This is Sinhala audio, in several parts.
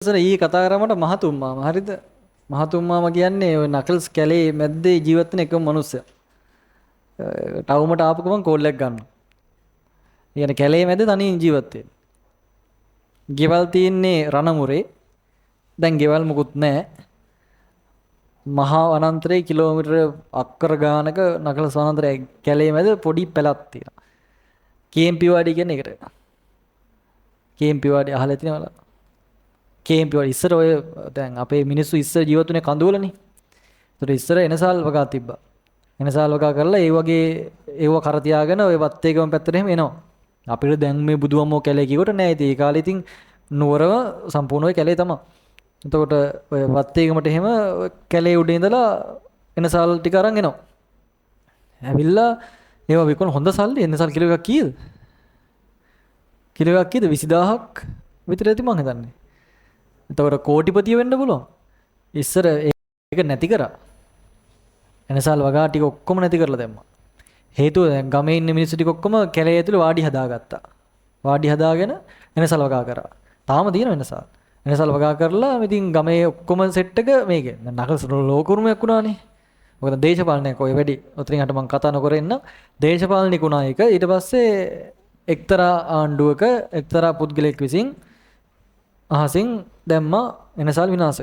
ඉස්සර ඊ කතා කරාමට මහතුම්මාම හරිද? මහතුම්මාම කියන්නේ ඔය නකල්ස් කැලේ මැද්දේ ජීවත් වෙන එකම මිනිස්සයා. ටවුමට ආපු ගමන් කෝල්ලක් ගන්නවා. يعني කැලේ මැද තනියෙන් ජීවත් වෙන්නේ. ගෙවල් තියෙන්නේ රණමුරේ. දැන් ගෙවල් මුකුත් නැහැ. මහා වනාන්තරයේ කිලෝමීටර අක්කර ගානක නකලස් වනාන්තරයේ කැලේ මැද පොඩි පැලක් තියෙනවා. කේම්පිවාඩි කියන්නේ ඒකට. කේම්පිවාඩි අහලා තියෙනවද? කේම්පිවාඩි ඉස්සර ඔය දැන් අපේ මිනිස්සු ඉස්සර ජීවත් වුණේ කඳුවලනේ. ඒතර ඉස්සර එනසල් වගා තිබ්බා. එනසල් වගා කරලා ඒ වගේ ඒව කර තියාගෙන ඔය වත්තේගම පැත්තට එහෙම එනවා. අපිට දැන් මේ බුදුහමෝ කැලේ කිව්වට නෑ. ඉතින් ඒ කාලේ ඉතින් නුවරම සම්පූර්ණ ඔය කැලේ තමයි. එතකොට ඔය වත්තේගමට එහෙම කැලේ උඩ ඉඳලා එනසල් ටික අරන් එනවා. ඇවිල්ලා ඒව විකුණ හොඳ සල්ලි එනසල් කිලෝ එකක් කීයද? කිලෝ එකක් කීයද? 20000ක් විතර ඇති මං හිතන්නේ. එතකොට කෝටිපතිය වෙන්න පුළුවන්. ඉස්සර ඒක නැති කරා. එනසල් වගා ටික ඔක්කොම නැති කරලා දැම්මා. හේතුව දැන් ගමේ ඉන්න මිනිස්සු ටික ඔක්කොම කැලේ ඇතුළේ වාඩි හදාගත්තා. වාඩි හදාගෙන එනසල් වගා කරා. තාම තියෙන එනසල්. එනසල් වගා කරලා ඉතින් ගමේ ඔක්කොම සෙට් එක මේකේ. දැන් නකල්ස් ලෝකුරුමයක් වුණානේ. මොකද දේශපාලනයක් ඔය වැඩි. ඔතනින් අට මම කතා නොකර ඉන්න. දේශපාලනික වුණා එක. ඊට පස්සේ එක්තරා ආණ්ඩුවක එක්තරා පුද්ගලයෙක් විසින් අහසින් දැම්මා එනසල් විනාශ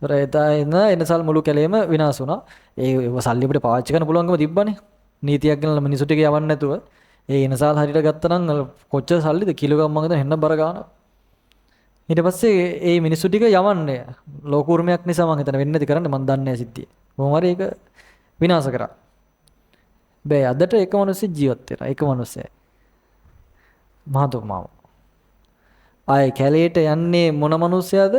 වෙන්න. එනසල් මුළු කැලේම විනාශ වුණා. ඒ සල්ලි අපිට පාවිච්චි කරන්න පුළුවන්කම තිබ්බනේ. නීතියක් ගෙනල්ලා මිනිස්සු ටික යවන්න නැතුව. ඒ එනසල් හරියට ගත්තා නම් කොච්චර සල්ලිද? කිලෝ ගම් මම හිතන හෙන්න බර ගන්න. ඊට පස්සේ ඒ මිනිස්සු ටික යවන්නේ ලෝක උරුමයක් නිසා මම හිතන වෙන්නේ නැති කරන්න මම දන්නේ නැහැ සිද්ධිය. කොහොම හරි ඒක විනාශ කරා. බෑ අදට එක මිනිස්සු ජීවත් වෙනවා. එක මිනිස්සෙයි. මහතුමාම. ආයේ කැලේට යන්නේ මොන මිනිස්සයාද?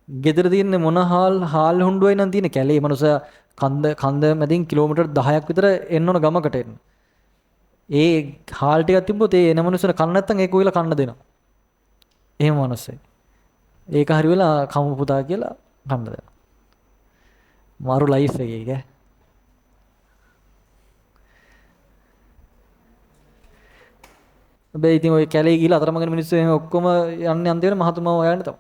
ගෙදර තියෙන්නේ මොන හාල් හුඬුවයි නම් තියෙන්නේ කැලේ මිනිස්සයා කන්ද මැදින් කිලෝමීටර් 10ක් විතර එන්න ඕන ගමකට එන්න. ඒ හාල් ටිකක් තිබ්බොත් ඒ එන මිනිස්සුන්ට කන්න නැත්තම් ඒක උයලා කන්න දෙනවා. එහෙම මිනිස්සෙයි. ඒක හරි වෙලා කමු පුතා කියලා කන්න දෙනවා. මාරු ලයිෆ් එකේ ඒක. හැබැයි ඉතින් ඔය කැලේ ගිහලා අතරමඟ මිනිස්සු එහෙම ඔක්කොම යන්නේ අන්තිමට මහතුමාම හොයන්න තමයි.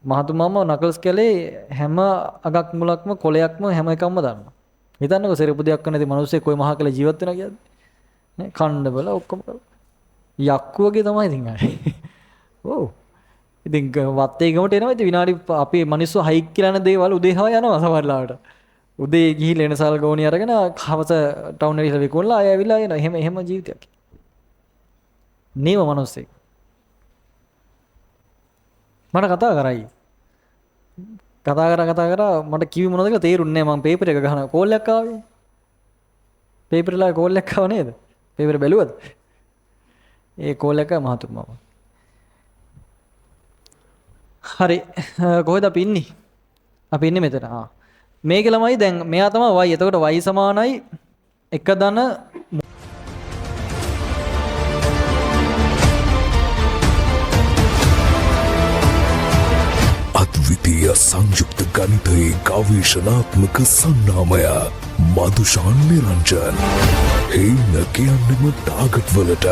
මහතුමාම නකල්ස් කැලේ හැම අගක් මුලක්ම කොලයක්ම හැම එකක්ම දානවා. හිතන්නකෝ සෙරපු දෙයක් නැති මිනිස්සෙක් කොයි මහා කැලේ ජීවත් වෙනවා කියන්නේ. නේ කන්න බල ඔක්කොම යක්කු වගේ තමයි ඉතින් ආයේ. ඔව්. ඉතින් වත්තේ ගමට එනවා ඉතින් විනාඩි අපේ මිනිස්සු හයික් කියලා යන දේවල් උදේ හව යනවා සමහරලාට. උදේ ගිහිල්ලා එනසල් ගෝණි අරගෙන හවස ටවුන් එකේ විකුණලා ආයෙ ඇවිල්ලා එනවා. එහෙම ජීවිතයක්. නේම මිනිස්සෙක්. මට කතා කරයි. කතා කරා මට කිව්වේ මොනවද කියලා තේරුන්නේ නැහැ. මම පේපර් එක ගහන කෝල් එකක් ආවේ. පේපර් එකලා කෝල් එකක් ආව නේද? පේපර් බැලුවද? ඒ කෝල් එක මහතුමාම. හරි කොහෙද අපි ඉන්නේ? අපි ඉන්නේ මෙතන. මේකේ ළමයි දැන් මෙයා තමයි y. එතකොට y සමානයි 1 ධන අද්විතීය සංයුක්ත ගණිතයේ ගවේෂණාත්මක සන්නාමය මදුෂාන් නිරංජන්. එයින කියන්නෙම ටාගට් වලට